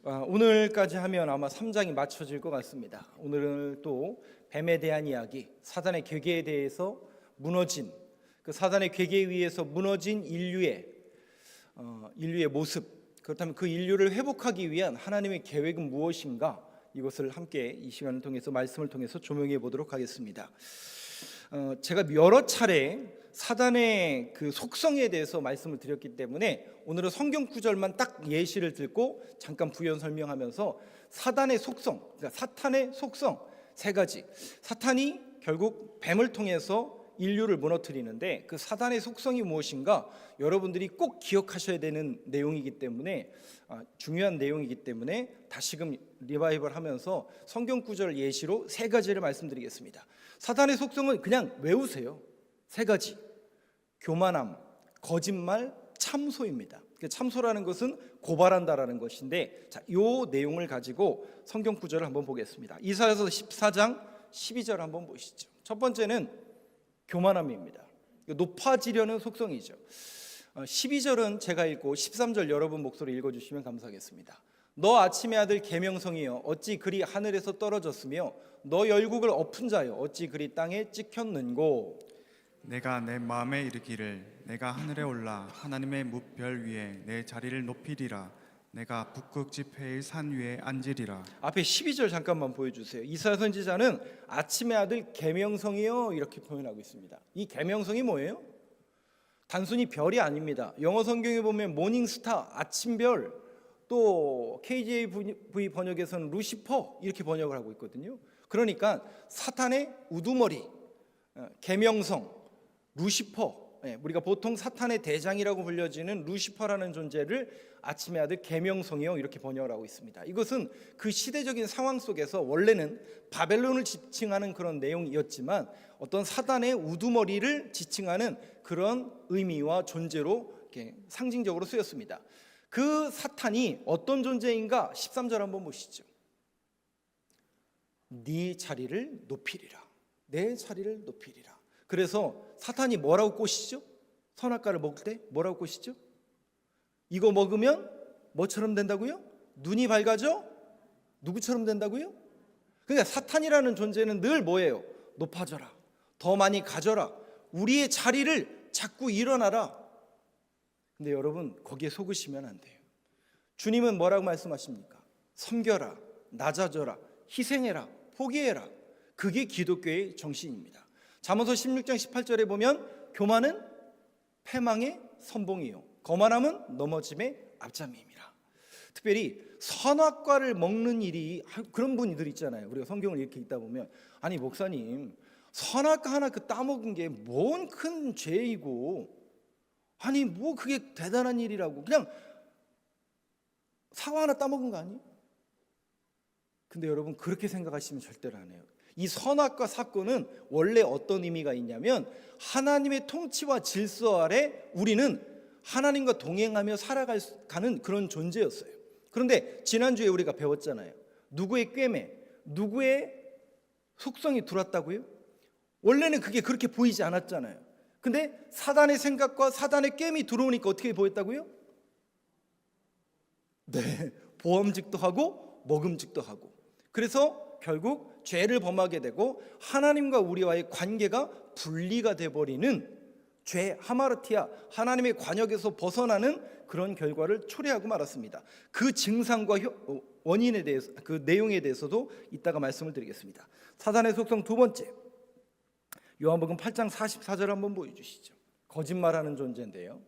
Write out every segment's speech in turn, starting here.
오늘까지 하면 아마 3장이 맞춰질 것 같습니다. 오늘은 또 뱀에 대한 이야기, 사단의 괴계에 대해서 무너진, 그 사단의 괴계에 의해서 무너진 인류의 모습, 그렇다면 그 인류를 회복하기 위한 하나님의 계획은 무엇인가, 이것을 함께 이 시간을 통해서, 말씀을 통해서 조명해 보도록 하겠습니다. 제가 여러 차례 사단의 그 속성에 대해서 말씀을 드렸기 때문에 오늘은 성경 구절만 딱 예시를 들고 잠깐 부연 설명하면서 사단의 속성, 그러니까 사탄의 속성 세 가지. 사탄이 결국 뱀을 통해서 인류를 무너뜨리는데 그 사단의 속성이 무엇인가 여러분들이 꼭 기억하셔야 되는 내용이기 때문에, 중요한 내용이기 때문에 다시금 리바이벌 하면서 성경 구절 예시로 세 가지를 말씀드리겠습니다. 사단의 속성은 그냥 외우세요. 세 가지. 교만함, 거짓말, 참소입니다. 참소라는 것은 고발한다라는 것인데, 자, 이 내용을 가지고 성경 구절을 한번 보겠습니다. 이사야서 14장 12절 한번 보시죠. 첫 번째는 교만함입니다. 높아지려는 속성이죠. 12절은 제가 읽고 13절 여러분 목소리 읽어주시면 감사하겠습니다. 너 아침의 아들 계명성이여 어찌 그리 하늘에서 떨어졌으며 너 열국을 엎은 자여 어찌 그리 땅에 찍혔는고. 내가 내 마음에 이르기를 내가 하늘에 올라 하나님의 무별 위에 내 자리를 높이리라. 내가 북극 지폐의 산 위에 앉으리라. 앞에 12절 잠깐만 보여주세요. 이사야 선지자는 아침의 아들 계명성이요 이렇게 표현하고 있습니다. 이 계명성이 뭐예요? 단순히 별이 아닙니다. 영어 성경에 보면 모닝스타, 아침별, 또 KJV 번역에서는 루시퍼 이렇게 번역을 하고 있거든요. 그러니까 사탄의 우두머리, 계명성, 루시퍼, 우리가 보통 사탄의 대장이라고 불려지는 루시퍼라는 존재를 아침의 아들 계명성이요 이렇게 번역을 하고 있습니다. 이것은 그 시대적인 상황 속에서 원래는 바벨론을 지칭하는 그런 내용이었지만 어떤 사단의 우두머리를 지칭하는 그런 의미와 존재로 이렇게 상징적으로 쓰였습니다. 그 사탄이 어떤 존재인가 13절 한번 보시죠. 네 자리를 높이리라. 내 자리를 높이리라. 그래서 사탄이 뭐라고 꼬시죠? 선악과를 먹을 때 뭐라고 꼬시죠? 이거 먹으면 뭐처럼 된다고요? 눈이 밝아져? 누구처럼 된다고요? 그러니까 사탄이라는 존재는 늘 뭐예요? 높아져라, 더 많이 가져라, 우리의 자리를 자꾸 일어나라. 근데 여러분 거기에 속으시면 안 돼요. 주님은 뭐라고 말씀하십니까? 섬겨라, 낮아져라, 희생해라, 포기해라. 그게 기독교의 정신입니다. 잠언서 16장 18절에 보면 교만은 패망의 선봉이요 거만함은 넘어짐의 앞잠임이라. 특별히 선악과를 먹는 일이, 그런 분들 있잖아요. 우리가 성경을 이렇게 읽다 보면 아니 목사님 선악과 하나 그 따먹은 게 뭔 큰 죄이고, 아니 뭐 그게 대단한 일이라고, 그냥 사과 하나 따먹은 거 아니에요? 근데 여러분 그렇게 생각하시면 절대로 안 해요. 이 선악과 사건은 원래 어떤 의미가 있냐면 하나님의 통치와 질서 아래 우리는 하나님과 동행하며 살아가는 그런 존재였어요. 그런데 지난주에 우리가 배웠잖아요. 누구의 꾀매, 누구의 속성이 들어왔다고요? 원래는 그게 그렇게 보이지 않았잖아요. 근데 사단의 생각과 사단의 꾀이 들어오니까 어떻게 보였다고요? 네, 보험직도 하고 먹음직도 하고, 그래서 결국 죄를 범하게 되고 하나님과 우리와의 관계가 분리가 돼버리는 죄, 하마르티아, 하나님의 관역에서 벗어나는 그런 결과를 초래하고 말았습니다. 그 증상과 원인에 대해서, 그 내용에 대해서도 이따가 말씀을 드리겠습니다. 사단의 속성 두 번째, 요한복음 8장 44절 한번 보여주시죠. 거짓말하는 존재인데요,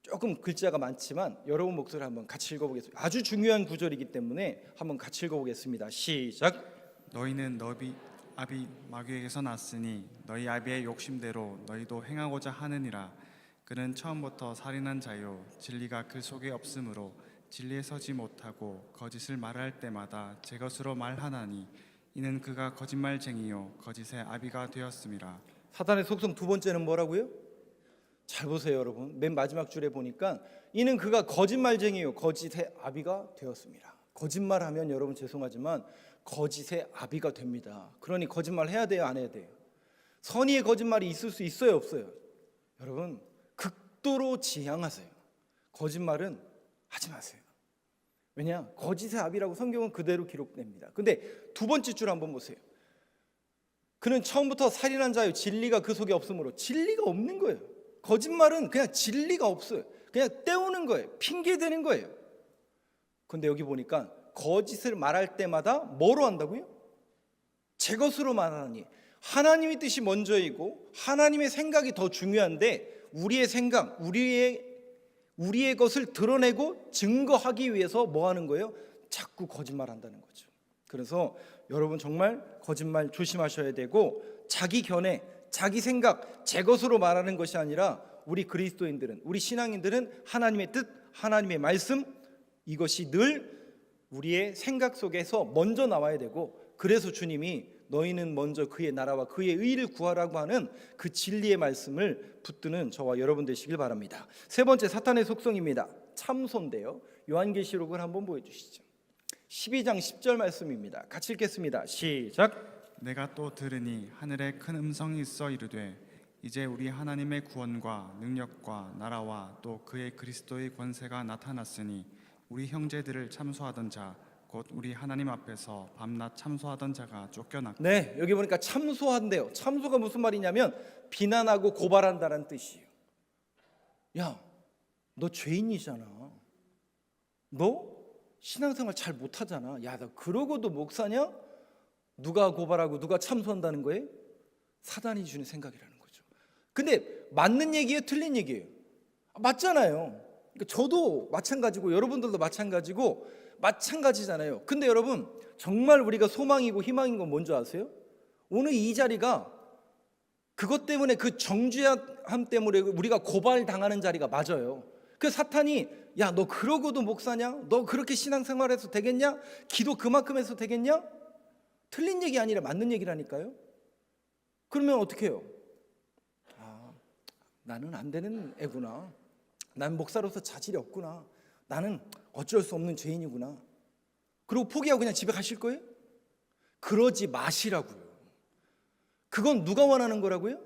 조금 글자가 많지만 여러분 목소리 한번 같이 읽어보겠습니다. 아주 중요한 구절이기 때문에 한번 같이 읽어보겠습니다. 시작. 너희는 너희 아비 마귀에게서 났으니 너희 아비의 욕심대로 너희도 행하고자 하느니라. 그는 처음부터 살인한 자요 진리가 그 속에 없으므로 진리에 서지 못하고 거짓을 말할 때마다 제 것으로 말하나니 이는 그가 거짓말쟁이요 거짓의 아비가 되었음이라. 사단의 속성 두 번째는 뭐라고요? 잘 보세요 여러분. 맨 마지막 줄에 보니까 이는 그가 거짓말쟁이요 거짓의 아비가 되었습니다. 거짓말하면 여러분 죄송하지만 거짓의 아비가 됩니다. 그러니 거짓말 해야 돼요, 안 해야 돼요? 선의의 거짓말이 있을 수 있어요, 없어요? 여러분 극도로 지양하세요. 거짓말은 하지 마세요. 왜냐? 거짓의 아비라고 성경은 그대로 기록됩니다. 근데 두 번째 줄 한번 보세요. 그는 처음부터 살인한 자요 진리가 그 속에 없으므로. 진리가 없는 거예요. 거짓말은 그냥 진리가 없어요. 그냥 때우는 거예요. 핑계 대는 거예요. 근데 여기 보니까 거짓을 말할 때마다 뭐로 한다고요? 제 것으로 말하니. 하나님의 뜻이 먼저이고 하나님의 생각이 더 중요한데 우리의 생각, 우리의 것을 드러내고 증거하기 위해서 뭐 하는 거예요? 자꾸 거짓말한다는 거죠. 그래서 여러분 정말 거짓말 조심하셔야 되고, 자기 견해, 자기 생각, 제 것으로 말하는 것이 아니라 우리 그리스도인들은, 우리 신앙인들은 하나님의 뜻, 하나님의 말씀, 이것이 늘 우리의 생각 속에서 먼저 나와야 되고, 그래서 주님이 너희는 먼저 그의 나라와 그의 의를 구하라고 하는 그 진리의 말씀을 붙드는 저와 여러분 되시길 바랍니다. 세 번째, 사탄의 속성입니다. 참소인데요, 요한계시록을 한번 보여주시죠. 12장 10절 말씀입니다. 같이 읽겠습니다. 시작. 내가 또 들으니 하늘에 큰 음성이 있어 이르되 이제 우리 하나님의 구원과 능력과 나라와 또 그의 그리스도의 권세가 나타났으니 우리 형제들을 참소하던 자 곧 우리 하나님 앞에서 밤낮 참소하던 자가 쫓겨났고. 네, 여기 보니까 참소한대요. 참소가 무슨 말이냐면 비난하고 고발한다는 뜻이에요. 야, 너 죄인이잖아. 너 신앙생활 잘 못하잖아. 야, 너 그러고도 목사냐? 누가 고발하고 누가 참소한다는 거예요? 사단이 주는 생각이라는 거죠. 근데 맞는 얘기예요, 틀린 얘기예요? 맞잖아요. 그러니까 저도 마찬가지고 여러분들도 마찬가지잖아요. 근데 여러분, 정말 우리가 소망이고 희망인 건 뭔지 아세요? 오늘 이 자리가 그것 때문에, 그 정죄함 때문에 우리가 고발당하는 자리가 맞아요. 그 사탄이 야, 너 그러고도 목사냐? 너 그렇게 신앙생활해서 되겠냐? 기도 그만큼 해서 되겠냐? 틀린 얘기 아니라 맞는 얘기라니까요. 그러면 어떻게 해요? 아, 나는 안 되는 애구나. 난 목사로서 자질이 없구나. 나는 어쩔 수 없는 죄인이구나. 그리고 포기하고 그냥 집에 가실 거예요? 그러지 마시라고요. 그건 누가 원하는 거라고요?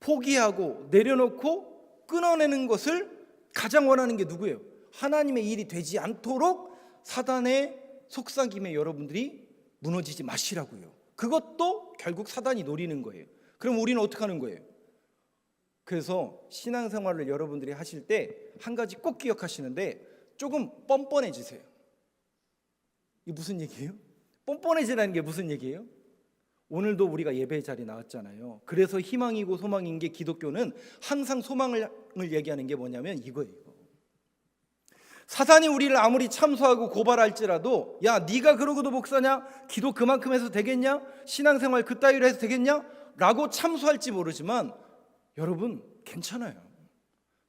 포기하고 내려놓고 끊어내는 것을 가장 원하는 게 누구예요? 하나님의 일이 되지 않도록 사단의 속삭임에 여러분들이 무너지지 마시라고요. 그것도 결국 사단이 노리는 거예요. 그럼 우리는 어떻게 하는 거예요? 그래서 신앙생활을 여러분들이 하실 때 한 가지 꼭 기억하시는데, 조금 뻔뻔해지세요. 이게 무슨 얘기예요? 뻔뻔해지라는 게 무슨 얘기예요? 오늘도 우리가 예배 자리 나왔잖아요. 그래서 희망이고 소망인 게, 기독교는 항상 소망을 얘기하는 게 뭐냐면 이거예요. 사단이 우리를 아무리 참소하고 고발할지라도 야, 네가 그러고도 목사냐? 기도 그만큼 해서 되겠냐? 신앙생활 그따위로 해서 되겠냐? 라고 참소할지 모르지만 여러분 괜찮아요.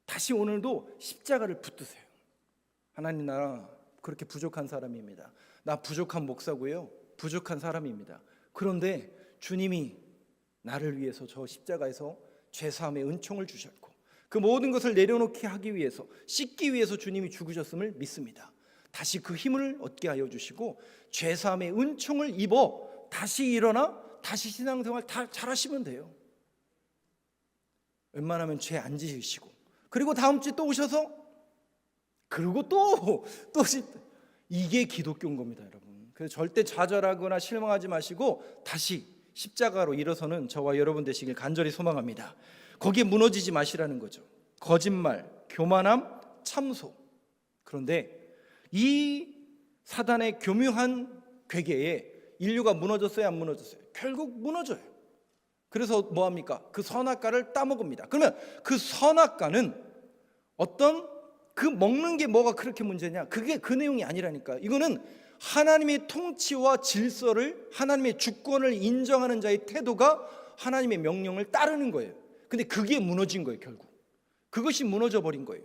다시 오늘도 십자가를 붙드세요. 하나님, 나 그렇게 부족한 사람입니다. 나 부족한 목사고요. 부족한 사람입니다. 그런데 주님이 나를 위해서 저 십자가에서 죄사함의 은총을 주셨고 그 모든 것을 내려놓게 하기 위해서, 씻기 위해서 주님이 죽으셨음을 믿습니다. 다시 그 힘을 얻게 하여 주시고 죄사함의 은총을 입어 다시 일어나 다시 신앙생활 다 잘하시면 돼요. 웬만하면 죄 안 지으시고, 그리고 다음 주에 또 오셔서 그리고 또 이게 기독교인 겁니다, 여러분. 그래서 절대 좌절하거나 실망하지 마시고 다시 십자가로 일어서는 저와 여러분 되시길 간절히 소망합니다. 거기에 무너지지 마시라는 거죠. 거짓말, 교만함, 참소. 그런데 이 사단의 교묘한 괴계에 인류가 무너졌어요, 안 무너졌어요? 결국 무너져요. 그래서 뭐합니까? 그 선악과를 따먹습니다. 그러면 그 선악과는 어떤 그 먹는 게 뭐가 그렇게 문제냐? 그게 그 내용이 아니라니까. 이거는 하나님의 통치와 질서를, 하나님의 주권을 인정하는 자의 태도가 하나님의 명령을 따르는 거예요. 근데 그게 무너진 거예요, 결국. 그것이 무너져 버린 거예요.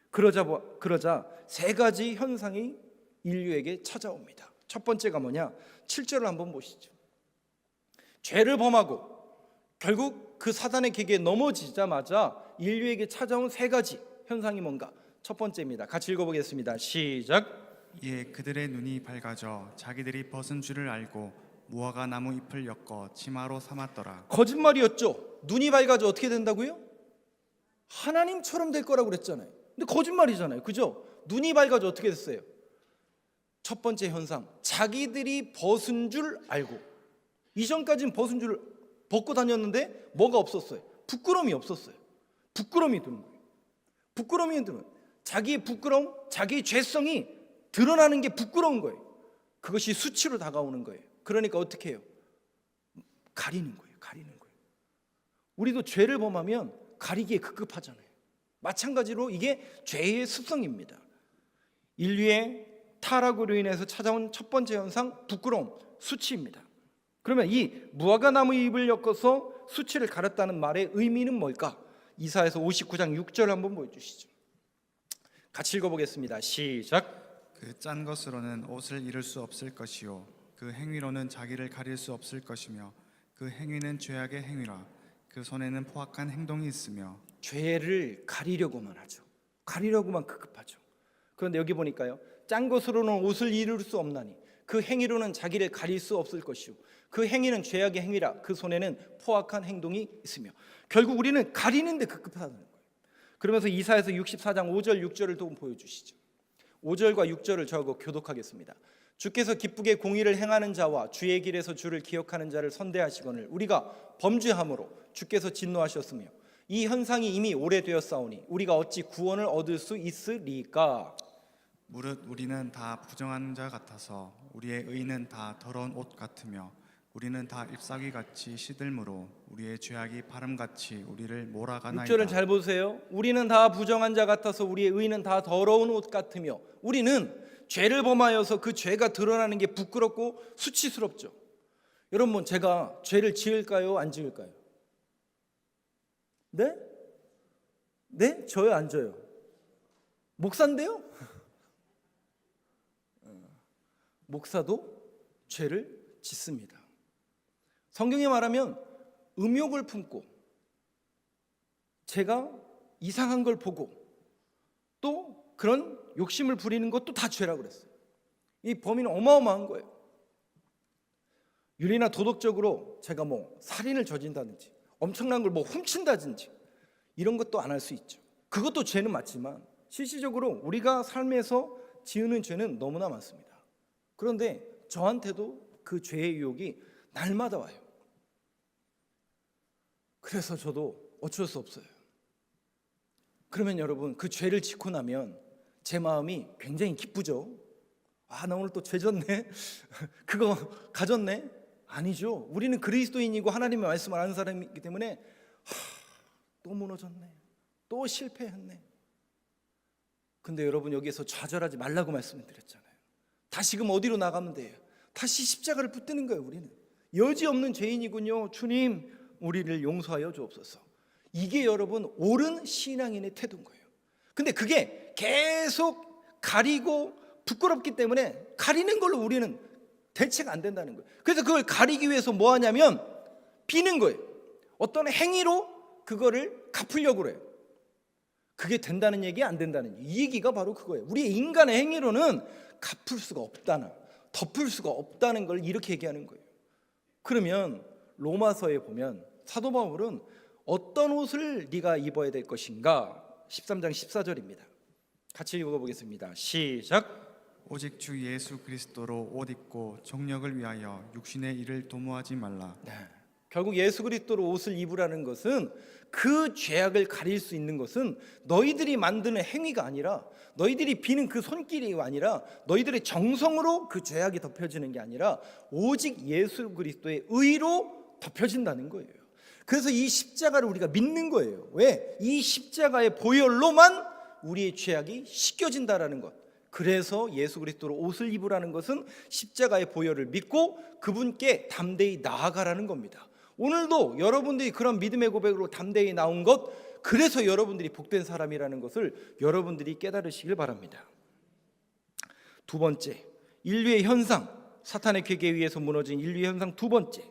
그러자 세 가지 현상이 인류에게 찾아옵니다. 첫 번째가 뭐냐? 7절을 한번 보시죠. 죄를 범하고 결국 그 사단의 계계에 넘어지자마자 인류에게 찾아온 세 가지 현상이 뭔가? 첫 번째입니다. 같이 읽어보겠습니다. 시작. 이에 그들의 눈이 밝아져 자기들이 벗은 줄을 알고 무화과 나무 잎을 엮어 치마로 삼았더라. 거짓말이었죠. 눈이 밝아져 어떻게 된다고요? 하나님처럼 될 거라고 그랬잖아요. 근데 거짓말이잖아요. 그죠? 눈이 밝아져 어떻게 됐어요? 첫 번째 현상, 자기들이 벗은 줄 알고. 이전까지는 벗은 줄 벗고 다녔는데 뭐가 없었어요? 부끄러움이 없었어요. 부끄러움이 드는 거예요. 부끄러움이 드는 거예요. 자기의 부끄러움, 자기의 죄성이 드러나는 게 부끄러운 거예요. 그것이 수치로 다가오는 거예요. 그러니까 어떻게 해요? 가리는 거예요. 가리는 거예요. 우리도 죄를 범하면 가리기에 급급하잖아요. 마찬가지로 이게 죄의 습성입니다. 인류의 타락으로 인해서 찾아온 첫 번째 현상, 부끄러움, 수치입니다. 그러면 이 무화과나무 잎을 엮어서 수치를 가렸다는 말의 의미는 뭘까? 이사야서 59장 6절 한번 보여주시죠. 같이 읽어보겠습니다. 시작. 그 짠 것으로는 옷을 이룰 수 없을 것이요 그 행위로는 자기를 가릴 수 없을 것이며 그 행위는 죄악의 행위라 그 손에는 포악한 행동이 있으며. 죄를 가리려고만 하죠. 가리려고만 급급하죠. 그런데 여기 보니까요, 짠 것으로는 옷을 이룰 수 없나니 그 행위로는 자기를 가릴 수 없을 것이요 그 행위는 죄악의 행위라 그 손에는 포악한 행동이 있으며. 결국 우리는 가리는데 급급하다는 거예요. 그러면서 이사야서 64장 5절 6절을 또 보여주시죠. 5절과 6절을 저하고 교독하겠습니다. 주께서 기쁘게 공의를 행하는 자와 주의 길에서 주를 기억하는 자를 선대하시거늘 우리가 범죄함으로 주께서 진노하셨으며 이 현상이 이미 오래되었사오니 우리가 어찌 구원을 얻을 수 있으리까. 무릇 우리는 다 부정한 자 같아서 우리의 의는 다 더러운 옷 같으며 우리는 다 잎사귀같이 시들므로 우리의 죄악이 바람같이 우리를 몰아가나이다. 6절은 잘 보세요. 우리는 다 부정한 자 같아서 우리의 의는 다 더러운 옷 같으며. 우리는 죄를 범하여서 그 죄가 드러나는 게 부끄럽고 수치스럽죠. 여러분, 제가 죄를 지을까요? 안 지을까요? 네? 네? 저요? 안 저요? 목사인데요? 목사도 죄를 짓습니다. 성경에 말하면 음욕을 품고 제가 이상한 걸 보고 또 그런 욕심을 부리는 것도 다 죄라고 그랬어요. 이 범위는 어마어마한 거예요. 윤리나 도덕적으로 제가 뭐 살인을 저진다든지 엄청난 걸 뭐 훔친다든지 이런 것도 안 할 수 있죠. 그것도 죄는 맞지만 실질적으로 우리가 삶에서 지으는 죄는 너무나 많습니다. 그런데 저한테도 그 죄의 유혹이 날마다 와요. 그래서 저도 어쩔 수 없어요. 그러면 여러분, 그 죄를 짓고 나면 제 마음이 굉장히 기쁘죠. 아, 나 오늘 또 죄 졌네. 그거 가졌네. 아니죠. 우리는 그리스도인이고 하나님의 말씀을 아는 사람이기 때문에 또 무너졌네. 또 실패했네. 근데 여러분, 여기에서 좌절하지 말라고 말씀을 드렸잖아요. 다시금 어디로 나가면 돼요? 다시 십자가를 붙드는 거예요. 우리는 여지없는 죄인이군요. 주님, 우리를 용서하여 주옵소서. 이게 여러분 옳은 신앙인의 태도인 거예요. 근데 그게 계속 가리고 부끄럽기 때문에 가리는 걸로 우리는 대체가 안 된다는 거예요. 그래서 그걸 가리기 위해서 뭐 하냐면 비는 거예요. 어떤 행위로 그거를 갚으려고 해요. 그게 된다는 얘기, 안 된다는 얘기. 이 얘기가 바로 그거예요. 우리 인간의 행위로는 갚을 수가 없다는, 덮을 수가 없다는 걸 이렇게 얘기하는 거예요. 그러면 로마서에 보면 사도 바울은 어떤 옷을 네가 입어야 될 것인가? 13장 14절입니다. 같이 읽어보겠습니다. 시작. 오직 주 예수 그리스도로 옷 입고 정력을 위하여 육신의 일을 도모하지 말라. 네. 결국 예수 그리스도로 옷을 입으라는 것은 그 죄악을 가릴 수 있는 것은 너희들이 만드는 행위가 아니라, 너희들이 비는 그 손길이 아니라, 너희들의 정성으로 그 죄악이 덮여지는 게 아니라 오직 예수 그리스도의 의로 덮여진다는 거예요. 그래서 이 십자가를 우리가 믿는 거예요. 왜? 이 십자가의 보혈로만 우리의 죄악이 씻겨진다라는 것. 그래서 예수 그리스도로 옷을 입으라는 것은 십자가의 보혈을 믿고 그분께 담대히 나아가라는 겁니다. 오늘도 여러분들이 그런 믿음의 고백으로 담대히 나온 것, 그래서 여러분들이 복된 사람이라는 것을 여러분들이 깨달으시길 바랍니다. 두 번째, 인류의 현상, 사탄의 괴계에 의해서 무너진 인류의 현상 두 번째,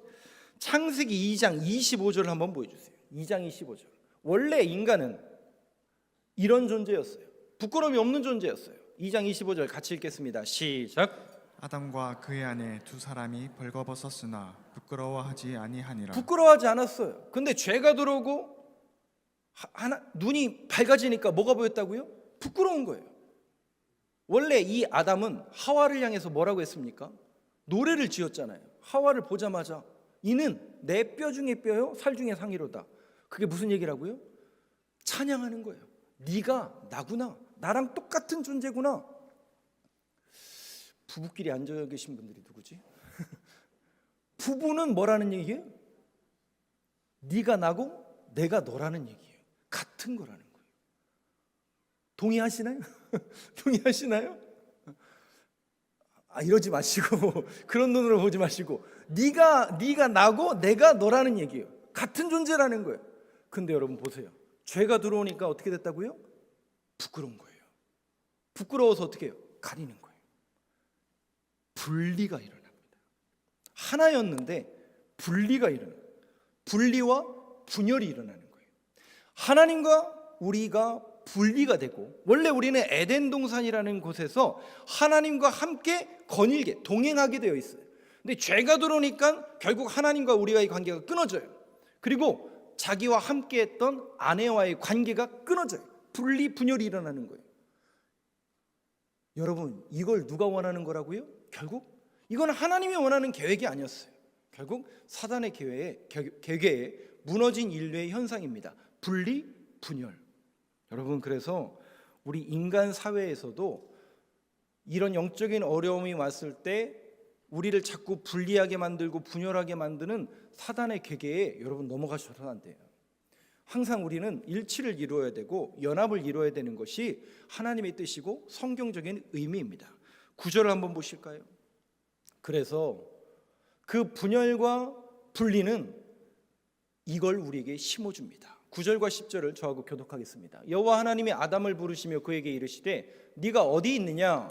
창세기 2장 25절을 한번 보여주세요. 2장 25절. 원래 인간은 이런 존재였어요. 부끄러움이 없는 존재였어요. 2장 25절 같이 읽겠습니다. 시작. 아담과 그의 아내 두 사람이 벌거벗었으나 부끄러워하지 아니하니라. 부끄러워하지 않았어요. 근데 죄가 들어오고 눈이 밝아지니까 뭐가 보였다고요? 부끄러운 거예요. 원래 이 아담은 하와를 향해서 뭐라고 했습니까? 노래를 지었잖아요. 하와를 보자마자 이는 내 뼈 중에 뼈요 살 중에 상이로다. 그게 무슨 얘기라고요? 찬양하는 거예요. 네가 나구나. 나랑 똑같은 존재구나. 부부끼리 앉아 계신 분들이 누구지? 부부는 뭐라는 얘기예요? 네가 나고 내가 너라는 얘기예요. 같은 거라는 거예요. 동의하시나요? 동의하시나요? 이러지 마시고 그런 눈으로 보지 마시고 네가 나고 내가 너라는 얘기예요. 같은 존재라는 거예요. 근데 여러분 보세요. 죄가 들어오니까 어떻게 됐다고요? 부끄러운 거예요. 부끄러워서 어떻게 해요? 가리는 거예요. 분리가 일어납니다. 하나였는데 분리가 일어나요. 분리와 분열이 일어나는 거예요. 하나님과 우리가 분리가 되고, 원래 우리는 에덴 동산이라는 곳에서 하나님과 함께 거닐게 동행하게 되어 있어요. 근데 죄가 들어오니까 결국 하나님과 우리와의 관계가 끊어져요. 그리고 자기와 함께 했던 아내와의 관계가 끊어져요. 분리 분열이 일어나는 거예요. 여러분, 이걸 누가 원하는 거라고요? 결국 이건 하나님이 원하는 계획이 아니었어요. 결국 사단의 계획에 무너진 인류의 현상입니다. 분리 분열. 여러분, 그래서 우리 인간 사회에서도 이런 영적인 어려움이 왔을 때 우리를 자꾸 분리하게 만들고 분열하게 만드는 사단의 계계에 여러분 넘어가셔서는 안 돼요. 항상 우리는 일치를 이루어야 되고 연합을 이루어야 되는 것이 하나님의 뜻이고 성경적인 의미입니다. 9절을 한번 보실까요? 그래서 그 분열과 분리는 이걸 우리에게 심어줍니다. 9절과 10절을 저하고 교독하겠습니다. 여호와 하나님이 아담을 부르시며 그에게 이르시되 네가 어디 있느냐?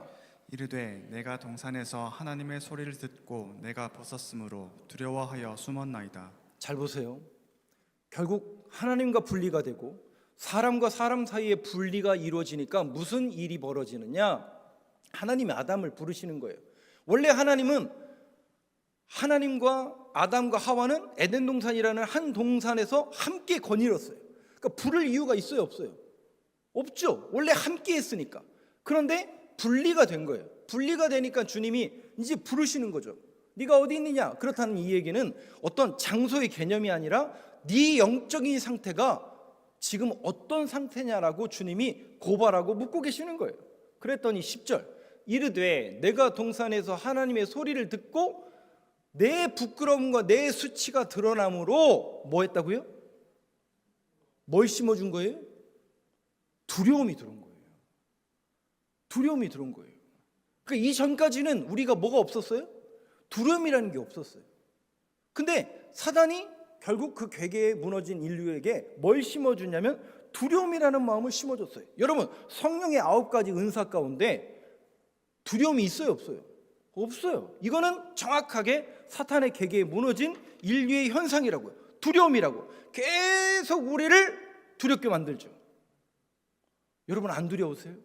이르되 내가 동산에서 하나님의 소리를 듣고 내가 벗었으므로 두려워하여 숨었나이다. 잘 보세요. 결국 하나님과 분리가 되고 사람과 사람 사이에 분리가 이루어지니까 무슨 일이 벌어지느냐? 하나님이 아담을 부르시는 거예요. 원래 하나님은 하나님과 아담과 하와는 에덴 동산이라는 한 동산에서 함께 거닐었어요. 그러니까 부를 이유가 있어요, 없어요? 없죠. 원래 함께 했으니까. 그런데 분리가 된 거예요. 분리가 되니까 주님이 이제 부르시는 거죠. 네가 어디 있느냐? 그렇다는 이 얘기는 어떤 장소의 개념이 아니라 네 영적인 상태가 지금 어떤 상태냐라고 주님이 고발하고 묻고 계시는 거예요. 그랬더니 10절 이르되 내가 동산에서 하나님의 소리를 듣고 내 부끄러움과 내 수치가 드러나므로 뭐 했다고요? 뭘 심어준 거예요? 두려움이 들어온 거예요. 두려움이 들어온 거예요. 그러니까 이전까지는 우리가 뭐가 없었어요? 두려움이라는 게 없었어요. 근데 사단이 결국 그 괴계에 무너진 인류에게 뭘 심어주냐면 두려움이라는 마음을 심어줬어요. 여러분, 성령의 9가지 은사 가운데 두려움이 있어요, 없어요? 없어요. 이거는 정확하게 사탄의 계계에 무너진 인류의 현상이라고요. 두려움이라고. 계속 우리를 두렵게 만들죠. 여러분, 안 두려우세요?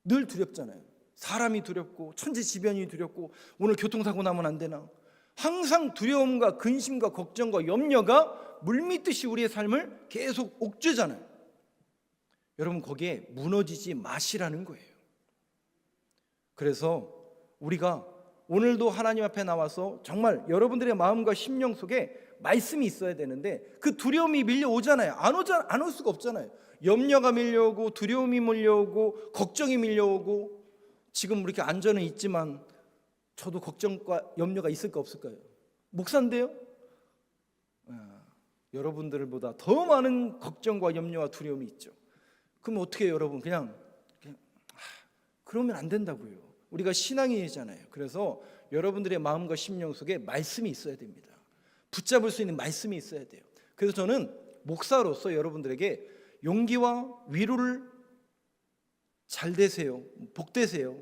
늘 두렵잖아요. 사람이 두렵고 천지지변이 두렵고 오늘 교통사고 나면 안 되나? 항상 두려움과 근심과 걱정과 염려가 물밀듯이 우리의 삶을 계속 옥죄잖아요. 여러분, 거기에 무너지지 마시라는 거예요. 그래서 우리가 오늘도 하나님 앞에 나와서 정말 여러분들의 마음과 심령 속에 말씀이 있어야 되는데 그 두려움이 밀려오잖아요. 안 올 수가 없잖아요. 염려가 밀려오고 두려움이 밀려오고 걱정이 밀려오고 지금 이렇게 안전은 있지만 저도 걱정과 염려가 있을까 없을까요? 목사인데요. 여러분들보다 더 많은 걱정과 염려와 두려움이 있죠. 그럼 어떻게 해요, 여러분? 그냥 그러면 안 된다고요. 우리가 신앙인이잖아요. 그래서 여러분들의 마음과 심령 속에 말씀이 있어야 됩니다. 붙잡을 수 있는 말씀이 있어야 돼요. 그래서 저는 목사로서 여러분들에게 용기와 위로를 잘 되세요, 복 되세요.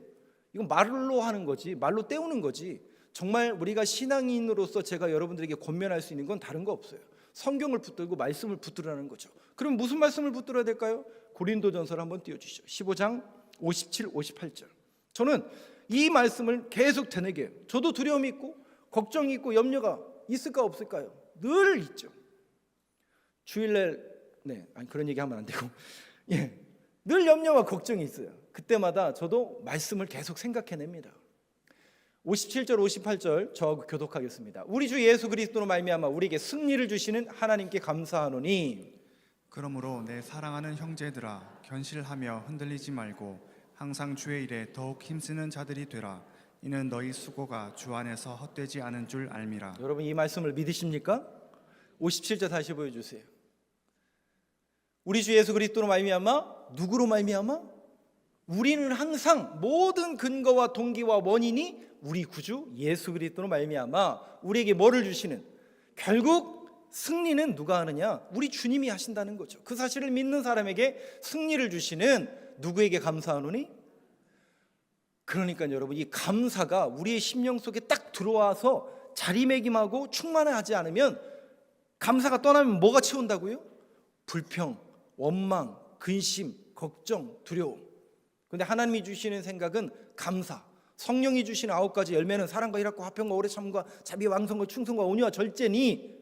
이건 말로 하는 거지, 말로 때우는 거지. 정말 우리가 신앙인으로서 제가 여러분들에게 권면할 수 있는 건 다른 거 없어요. 성경을 붙들고 말씀을 붙들라는 거죠. 그럼 무슨 말씀을 붙들어야 될까요? 고린도전서를 한번 띄워주시죠. 15장 57, 58절. 저는 이 말씀을 계속 되뇌게요. 저도 두려움이 있고 걱정이 있고 염려가 있을까 없을까요? 늘 있죠. 주일날 그런 얘기 하면 안 되고 늘 염려와 걱정이 있어요. 그때마다 저도 말씀을 계속 생각해냅니다. 57절 58절 저 교독하겠습니다. 우리 주 예수 그리스도로 말미암아 우리에게 승리를 주시는 하나님께 감사하노니 그러므로 내 사랑하는 형제들아 견실하며 흔들리지 말고 항상 주의 일에 더욱 힘쓰는 자들이 되라. 이는 너희 수고가 주 안에서 헛되지 않은 줄 알미라. 여러분 이 말씀을 믿으십니까? 57절 다시 보여주세요. 우리 주 예수 그리스도로 말미암아 누구로 말미암아? 우리는 항상 모든 근거와 동기와 원인이 우리 구주 예수 그리스도로 말미암아 우리에게 뭐를 주시는, 결국 승리는 누가 하느냐? 우리 주님이 하신다는 거죠. 그 사실을 믿는 사람에게 승리를 주시는 누구에게 감사하노니? 그러니까 여러분 이 감사가 우리의 심령 속에 딱 들어와서 자리매김하고 충만하지 않으면, 감사가 떠나면 뭐가 채운다고요? 불평, 원망, 근심, 걱정, 두려움. 근데 하나님이 주시는 생각은 감사. 성령이 주신 9가지 열매는 사랑과 희락과 화평과 오래 참음과 자비, 왕성과 충성과 온유와 절제니,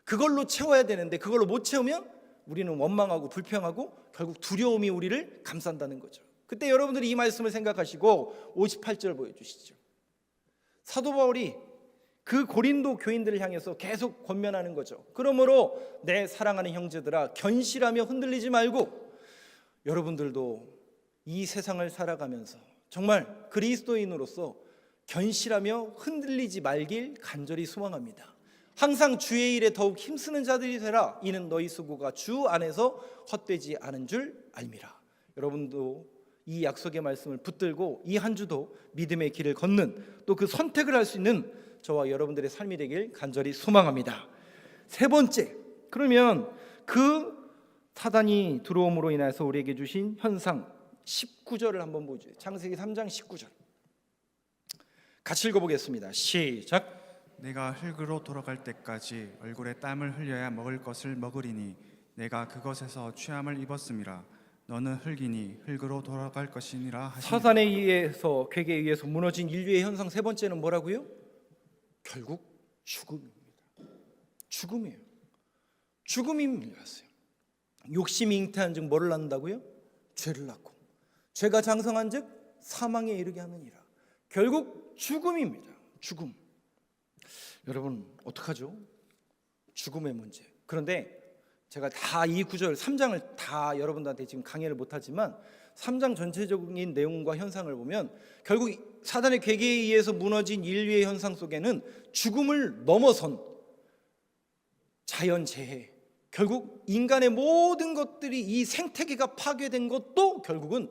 그걸로 채워야 되는데 그걸로 못 채우면 우리는 원망하고 불평하고 결국 두려움이 우리를 감싼다는 거죠. 그때 여러분들이 이 말씀을 생각하시고 58절 보여주시죠. 사도 바울이 그 고린도 교인들을 향해서 계속 권면하는 거죠. 그러므로 내 사랑하는 형제들아 견실하며 흔들리지 말고, 여러분들도 이 세상을 살아가면서 정말 그리스도인으로서 견실하며 흔들리지 말길 간절히 소망합니다. 항상 주의 일에 더욱 힘쓰는 자들이 되라. 이는 너희 수고가 주 안에서 헛되지 않은 줄 알미라. 여러분도 이 약속의 말씀을 붙들고 이 한 주도 믿음의 길을 걷는, 또 그 선택을 할 수 있는 저와 여러분들의 삶이 되길 간절히 소망합니다. 세 번째, 그러면 그 사단이 들어옴으로 인해서 우리에게 주신 현상 19절을 한번 보죠. 창세기 3장 19절 같이 읽어보겠습니다. 시작. 내가 흙으로 돌아갈 때까지 얼굴에 땀을 흘려야 먹을 것을 먹으리니 내가 그것에서 취함을 입었음이라. 너는 흙이니 흙으로 돌아갈 것이니라 하시니. 사단에 의해서, 괴계에 의해서 무너진 인류의 현상 세 번째는 뭐라고요? 결국 죽음입니다. 죽음이에요. 죽음이 밀려왔어요. 욕심이 잉태한 즉 뭐를 낳는다고요? 죄를 낳고, 죄가 장성한 즉 사망에 이르게 하느니라. 결국 죽음입니다. 죽음. 여러분 어떡하죠? 죽음의 문제. 그런데 제가 다 이 구절 3장을 다 여러분들한테 지금 강의를 못하지만 3장 전체적인 내용과 현상을 보면 결국 사단의 괴계에 의해서 무너진 인류의 현상 속에는 죽음을 넘어선 자연재해, 결국 인간의 모든 것들이, 이 생태계가 파괴된 것도 결국은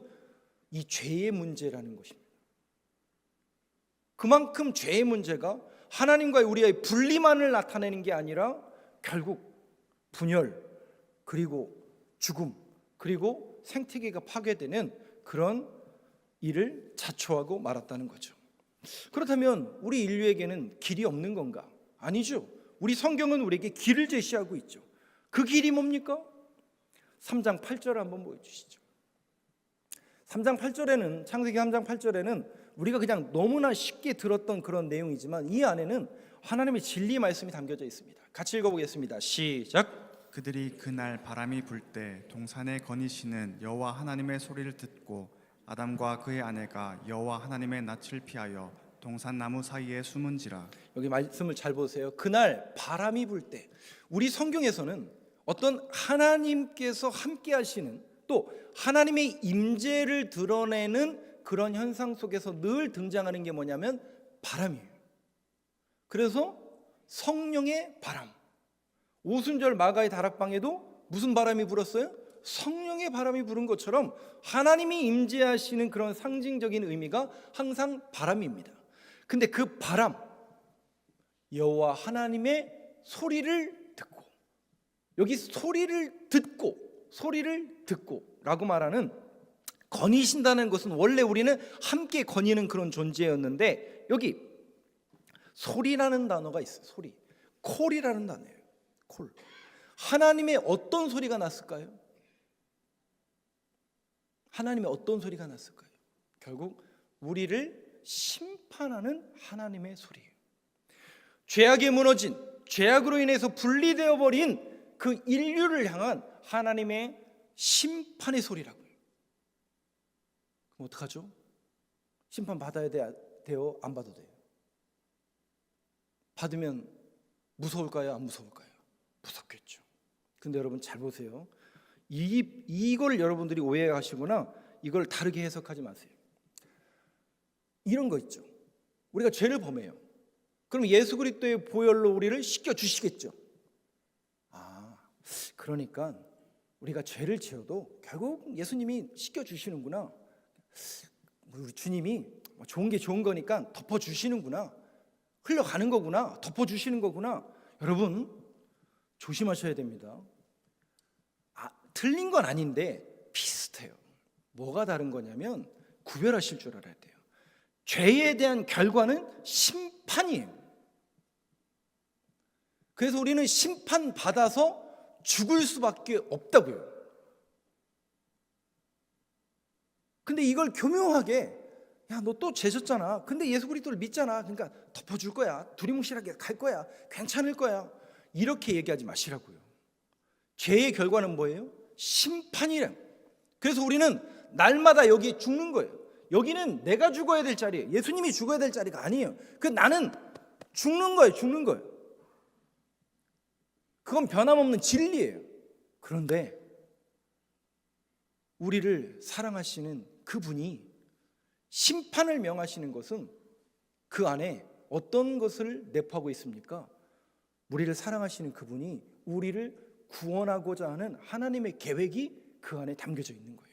이 죄의 문제라는 것입니다. 그만큼 죄의 문제가 하나님과의 우리의 분리만을 나타내는 게 아니라 결국 분열, 그리고 죽음, 그리고 생태계가 파괴되는 그런 일을 자초하고 말았다는 거죠. 그렇다면 우리 인류에게는 길이 없는 건가? 아니죠. 우리 성경은 우리에게 길을 제시하고 있죠. 그 길이 뭡니까? 3장 8절 한번 보여주시죠. 3장 8절에는, 창세기 3장 8절에는 우리가 그냥 너무나 쉽게 들었던 그런 내용이지만 이 안에는 하나님의 진리 말씀이 담겨져 있습니다. 같이 읽어보겠습니다. 시작. 그들이 그날 바람이 불 때 동산에 거니시는 여호와 하나님의 소리를 듣고 아담과 그의 아내가 여호와 하나님의 낯을 피하여 동산 나무 사이에 숨은지라. 여기 말씀을 잘 보세요. 그날 바람이 불 때, 우리 성경에서는 어떤 하나님께서 함께 하시는, 또 하나님의 임재를 드러내는 그런 현상 속에서 늘 등장하는 게 뭐냐면 바람이에요. 그래서 성령의 바람. 오순절 마가의 다락방에도 무슨 바람이 불었어요? 성령의 바람이 부른 것처럼 하나님이 임재하시는 그런 상징적인 의미가 항상 바람입니다. 근데 그 바람, 여호와 하나님의 소리를 듣고, 여기 소리를 듣고 라고 말하는, 거니신다는 것은 원래 우리는 함께 거니는 그런 존재였는데 여기 소리라는 단어가 있어요. 소리. 콜이라는 단어예요. 콜. 하나님의 어떤 소리가 났을까요? 하나님의 어떤 소리가 났을까요? 결국 우리를 심판하는 하나님의 소리예요. 죄악에 무너진, 죄악으로 인해서 분리되어 버린 그 인류를 향한 하나님의 심판의 소리라고요. 그럼 어떡하죠? 심판 받아야 돼요? 안 받아도 돼요? 받으면 무서울까요? 안 무서울까요? 무섭겠죠. 근데 여러분 잘 보세요. 이걸 여러분들이 오해하시거나 이걸 다르게 해석하지 마세요. 이런 거 있죠. 우리가 죄를 범해요. 그럼 예수 그리스도의 보혈로 우리를 씻겨 주시겠죠. 그러니까 우리가 죄를 지어도 결국 예수님이 씻겨 주시는구나. 우리 주님이 좋은 게 좋은 거니까 덮어 주시는구나. 흘러가는 거구나. 덮어 주시는 거구나. 여러분 조심하셔야 됩니다. 틀린 건 아닌데 비슷해요. 뭐가 다른 거냐면 구별하실 줄 알아야 돼요. 죄에 대한 결과는 심판이에요. 그래서 우리는 심판받아서 죽을 수밖에 없다고요. 근데 이걸 교묘하게 야, 너 또 죄졌잖아. 근데 예수 그리스도를 믿잖아. 그러니까 덮어줄 거야. 두리뭉실하게 갈 거야. 괜찮을 거야. 이렇게 얘기하지 마시라고요. 죄의 결과는 뭐예요? 심판이란. 그래서 우리는 날마다 여기 죽는 거예요. 여기는 내가 죽어야 될 자리예요. 예수님이 죽어야 될 자리가 아니에요. 나는 죽는 거예요. 죽는 거예요. 그건 변함없는 진리예요. 그런데 우리를 사랑하시는 그분이 심판을 명하시는 것은 그 안에 어떤 것을 내포하고 있습니까? 우리를 사랑하시는 그분이 우리를 구원하고자 하는 하나님의 계획이 그 안에 담겨져 있는 거예요.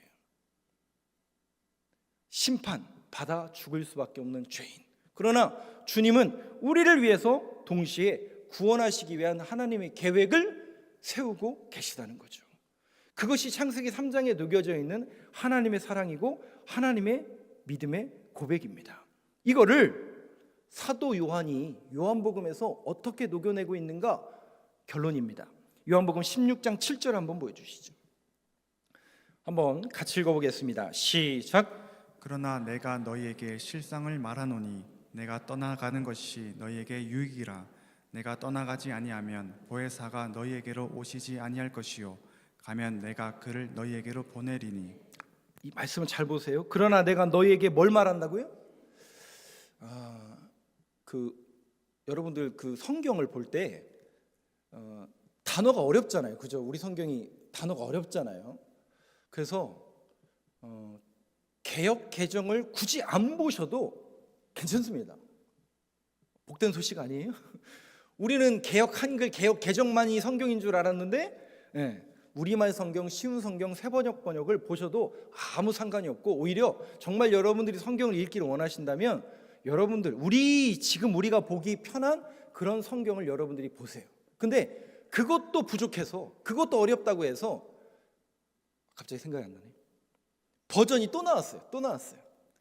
심판, 받아 죽을 수밖에 없는 죄인. 그러나 주님은 우리를 위해서 동시에 구원하시기 위한 하나님의 계획을 세우고 계시다는 거죠. 그것이 창세기 3장에 녹여져 있는 하나님의 사랑이고 하나님의 믿음의 고백입니다. 이거를 사도 요한이 요한복음에서 어떻게 녹여내고 있는가? 결론입니다. 요한복음 16장 7절 한번 보여주시죠. 한번 같이 읽어보겠습니다. 시작. 그러나 내가 너희에게 실상을 말하노니 내가 떠나가는 것이 너희에게 유익이라. 내가 떠나가지 아니하면 보혜사가 너희에게로 오시지 아니할 것이요 가면 내가 그를 너희에게로 보내리니. 이 말씀을 잘 보세요. 그러나 내가 너희에게 뭘 말한다고요? 여러분들 그 성경을 볼 때 단어가 어렵잖아요. 그죠? 우리 성경이 단어가 어렵잖아요. 그래서 개역 개정을 굳이 안 보셔도 괜찮습니다. 복된 소식 아니에요? 우리는 개역 한글 개역 개정만이 성경인 줄 알았는데 우리말 성경, 쉬운 성경, 새번역 번역을 보셔도 아무 상관이 없고 오히려 정말 여러분들이 성경을 읽기를 원하신다면 여러분들 지금 우리가 보기 편한 그런 성경을 여러분들이 보세요. 근데 그것도 부족해서 그것도 어렵다고 해서 갑자기 생각이 안 나네. 버전이 또 나왔어요.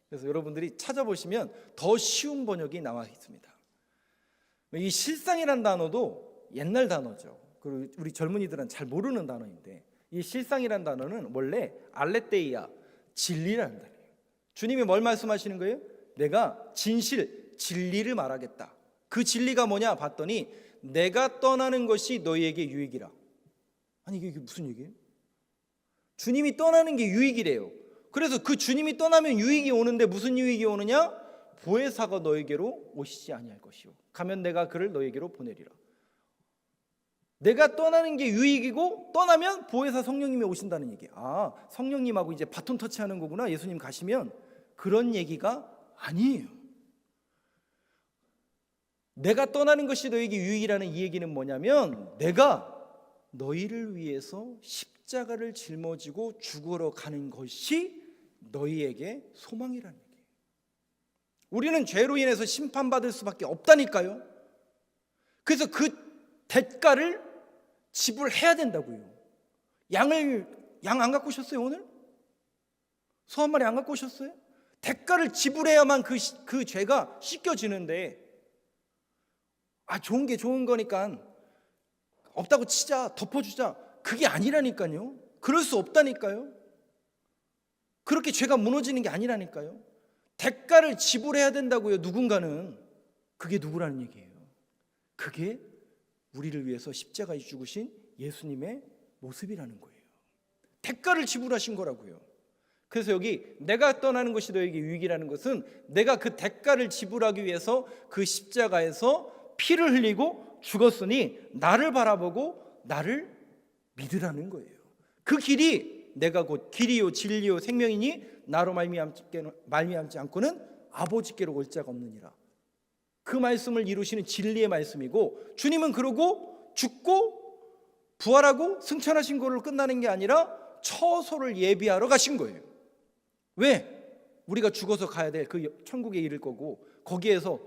그래서 여러분들이 찾아보시면 더 쉬운 번역이 나와 있습니다. 이 실상이란 단어도 옛날 단어죠. 그리고 우리 젊은이들은 잘 모르는 단어인데 이 실상이란 단어는 원래 알레테이아, 진리라는 단어예요. 주님이 뭘 말씀하시는 거예요? 내가 진리를 말하겠다. 그 진리가 뭐냐 봤더니 내가 떠나는 것이 너희에게 유익이라. 아니 이게 무슨 얘기예요? 주님이 떠나는 게 유익이래요. 그래서 그 주님이 떠나면 유익이 오는데 무슨 유익이 오느냐? 보혜사가 너에게로 오시지 아니할 것이요 가면 내가 그를 너에게로 보내리라. 내가 떠나는 게 유익이고 떠나면 보혜사 성령님이 오신다는 얘기예요. 성령님하고 이제 바톤 터치하는 거구나. 예수님 가시면. 그런 얘기가 아니에요. 내가 떠나는 것이 너에게 유익이라는 이 얘기는 뭐냐면 내가 너희를 위해서 십자가를 짊어지고 죽으러 가는 것이 너희에게 소망이라는 얘기예요. 우리는 죄로 인해서 심판받을 수밖에 없다니까요. 그래서 그 대가를 지불해야 된다고요. 양 안 갖고 오셨어요 오늘? 소 한 마리 안 갖고 오셨어요? 대가를 지불해야만 그 죄가 씻겨지는데 좋은 게 좋은 거니까 없다고 치자, 덮어주자. 그게 아니라니까요. 그럴 수 없다니까요. 그렇게 죄가 무너지는 게 아니라니까요. 대가를 지불해야 된다고요. 누군가는. 그게 누구라는 얘기예요? 그게 우리를 위해서 십자가에 죽으신 예수님의 모습이라는 거예요. 대가를 지불하신 거라고요. 그래서 여기 내가 떠나는 것이 너에게 유익이라는 것은 내가 그 대가를 지불하기 위해서 그 십자가에서 피를 흘리고 죽었으니 나를 바라보고 나를 믿으라는 거예요. 그 길이 내가 곧 길이요 진리요 생명이니 나로 말미암지 않고는 아버지께로 올 자가 없느니라. 그 말씀을 이루시는 진리의 말씀이고, 주님은 그러고 죽고 부활하고 승천하신 걸로 끝나는 게 아니라 처소를 예비하러 가신 거예요. 왜? 우리가 죽어서 가야 될 그 천국에 이를 거고 거기에서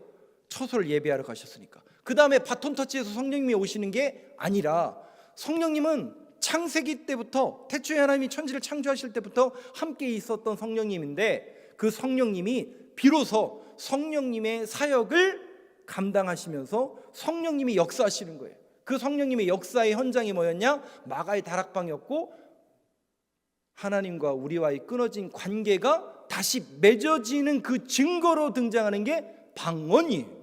처소를 예비하러 가셨으니까. 그 다음에 바톤 터치해서 성령님이 오시는 게 아니라, 성령님은 창세기 때부터, 태초에 하나님이 천지를 창조하실 때부터 함께 있었던 성령님인데, 그 성령님이 비로소 성령님의 사역을 감당하시면서 성령님이 역사하시는 거예요. 그 성령님의 역사의 현장이 뭐였냐? 마가의 다락방이었고, 하나님과 우리와의 끊어진 관계가 다시 맺어지는 그 증거로 등장하는 게 방언이에요.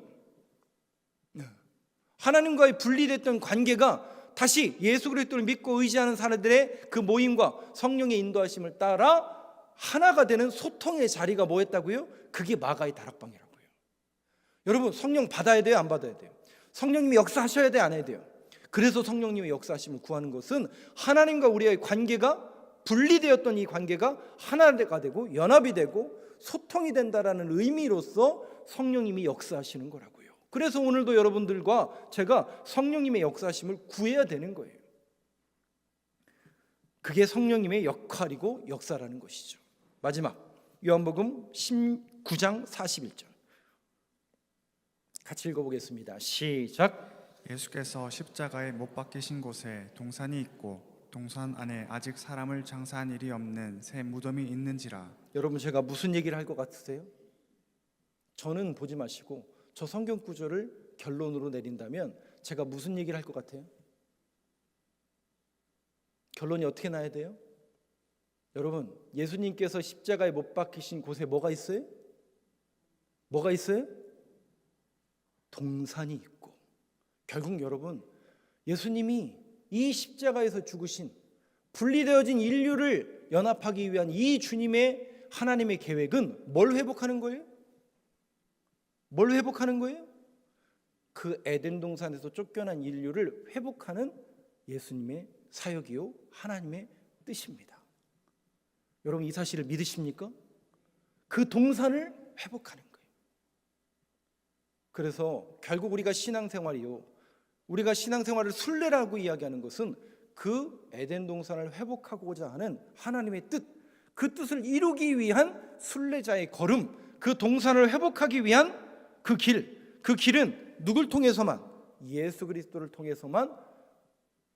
하나님과의 분리됐던 관계가 다시 예수 그리스도를 믿고 의지하는 사람들의 그 모임과 성령의 인도하심을 따라 하나가 되는 소통의 자리가 뭐였다고요? 그게 마가의 다락방이라고요. 여러분, 성령 받아야 돼요, 안 받아야 돼요? 성령님이 역사하셔야 돼요, 안 해야 돼요? 그래서 성령님의 역사하심을 구하는 것은 하나님과 우리의 관계가 분리되었던 이 관계가 하나가 되고 연합이 되고 소통이 된다라는 의미로서 성령님이 역사하시는 거라고요. 그래서 오늘도 여러분들과 제가 성령님의 역사하심을 구해야 되는 거예요. 그게 성령님의 역할이고 역사라는 것이죠. 마지막, 요한복음 19장 41절 같이 읽어보겠습니다. 시작. 예수께서 십자가에 못 박히신 곳에 동산이 있고 동산 안에 아직 사람을 장사한 일이 없는 새 무덤이 있는지라. 여러분, 제가 무슨 얘기를 할 것 같으세요? 저는 보지 마시고 저 성경 구절을 결론으로 내린다면 제가 무슨 얘기를 할 것 같아요? 결론이 어떻게 나야 돼요? 여러분, 예수님께서 십자가에 못 박히신 곳에 뭐가 있어요? 뭐가 있어요? 동산이 있고. 결국 여러분, 예수님이 이 십자가에서 죽으신, 분리되어진 인류를 연합하기 위한 이 주님의 하나님의 계획은 뭘 회복하는 거예요? 뭘 회복하는 거예요? 그 에덴 동산에서 쫓겨난 인류를 회복하는 예수님의 사역이요 하나님의 뜻입니다. 여러분, 이 사실을 믿으십니까? 그 동산을 회복하는 거예요. 그래서 결국 우리가 신앙생활을 순례라고 이야기하는 것은 그 에덴 동산을 회복하고자 하는 하나님의 뜻, 그 뜻을 이루기 위한 순례자의 걸음, 그 동산을 회복하기 위한 그 길은 누굴 통해서만? 예수 그리스도를 통해서만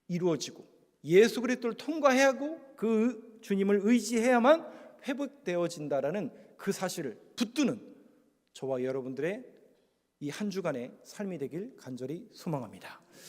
이루어지고, 예수 그리스도를 통과해야 하고 그 주님을 의지해야만 회복되어진다라는 그 사실을 붙드는 저와 여러분들의 이 한 주간의 삶이 되길 간절히 소망합니다.